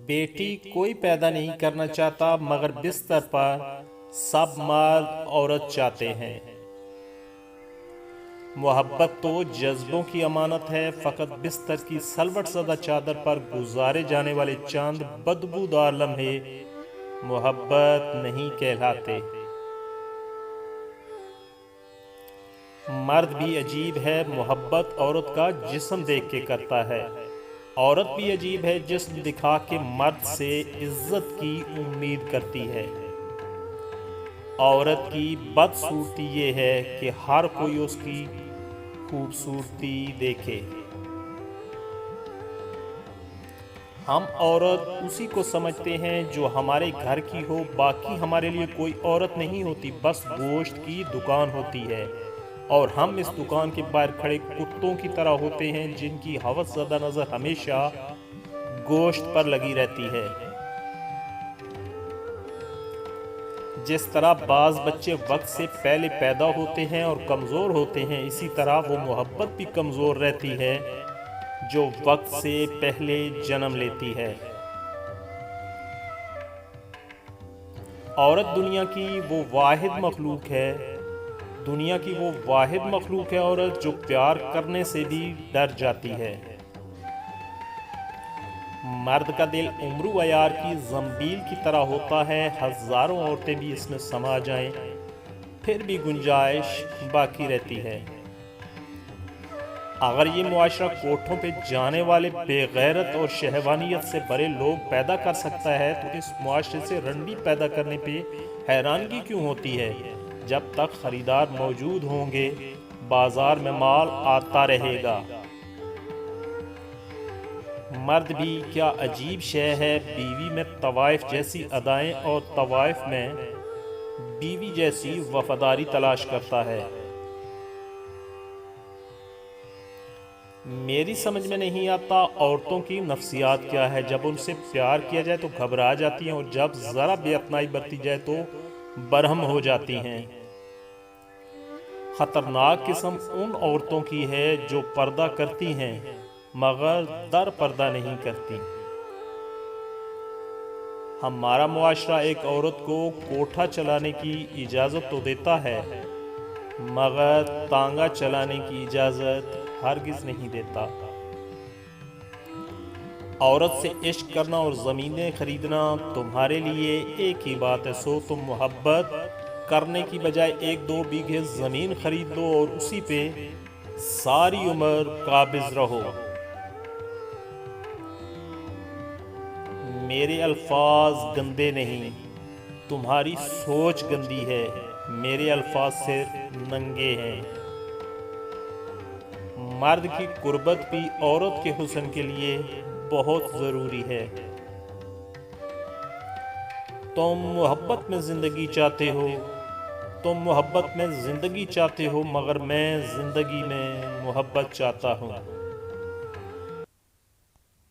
بیٹی کوئی پیدا نہیں کرنا چاہتا مگر بستر پر سب مرد عورت چاہتے ہیں۔ محبت تو جذبوں کی امانت ہے، فقط بستر کی سلوٹ زدہ چادر پر گزارے جانے والے چند بدبودار لمحے محبت نہیں کہلاتے۔ مرد بھی عجیب ہے، محبت عورت کا جسم دیکھ کے کرتا ہے۔ عورت بھی عجیب ہے، جسم دکھا کے مرد سے عزت کی امید کرتی ہے۔ عورت کی بدصورتی یہ ہے کہ ہر کوئی اس کی خوبصورتی دیکھے۔ ہم عورت اسی کو سمجھتے ہیں جو ہمارے گھر کی ہو، باقی ہمارے لیے کوئی عورت نہیں ہوتی، بس گوشت کی دکان ہوتی ہے، اور ہم اس دکان کے باہر کھڑے کتوں کی طرح ہوتے ہیں جن کی ہوس زدہ نظر ہمیشہ گوشت پر لگی رہتی ہے۔ جس طرح بعض بچے وقت سے پہلے پیدا ہوتے ہیں اور کمزور ہوتے ہیں، اسی طرح وہ محبت بھی کمزور رہتی ہے جو وقت سے پہلے جنم لیتی ہے۔ عورت دنیا کی وہ واحد مخلوق ہے عورت جو پیار کرنے سے بھی ڈر جاتی ہے۔ مرد کا دل امرو عیار کی زنبیل کی طرح ہوتا ہے، ہزاروں عورتیں بھی اس میں سما جائیں پھر بھی گنجائش باقی رہتی ہے۔ اگر یہ معاشرہ کوٹھوں پہ جانے والے بے غیرت اور شہوانیت سے بھرے لوگ پیدا کر سکتا ہے تو اس معاشرے سے رنڈی پیدا کرنے پہ حیرانگی کیوں ہوتی ہے؟ جب تک خریدار موجود ہوں گے بازار میں مال آتا رہے گا۔ مرد بھی کیا عجیب شے ہے، بیوی میں طوائف جیسی ادائیں اور طوائف میں بیوی جیسی وفاداری تلاش کرتا ہے۔ میری سمجھ میں نہیں آتا عورتوں کی نفسیات کیا ہے، جب ان سے پیار کیا جائے تو گھبرا جاتی ہیں اور جب ذرا بے اپنائی برتی جائے تو برہم ہو جاتی ہیں۔ خطرناک قسم ان عورتوں کی ہے جو پردہ کرتی ہیں مگر در پردہ نہیں کرتی۔ ہمارا معاشرہ ایک عورت کو کوٹھا چلانے کی اجازت تو دیتا ہے مگر تانگا چلانے کی اجازت ہرگز نہیں دیتا۔ عورت سے عشق کرنا اور زمینیں خریدنا تمہارے لیے ایک ہی بات ہے، سو تم محبت کرنے کی بجائے 1-2 بیگھے زمین خرید لو اور اسی پہ ساری عمر قابض رہو۔ میرے الفاظ گندے نہیں، تمہاری سوچ گندی ہے، میرے الفاظ صرف ننگے ہیں۔ مرد کی قربت بھی عورت کے حسن کے لیے بہت ضروری ہے۔ تم محبت میں زندگی چاہتے ہو مگر میں زندگی میں محبت چاہتا ہوں۔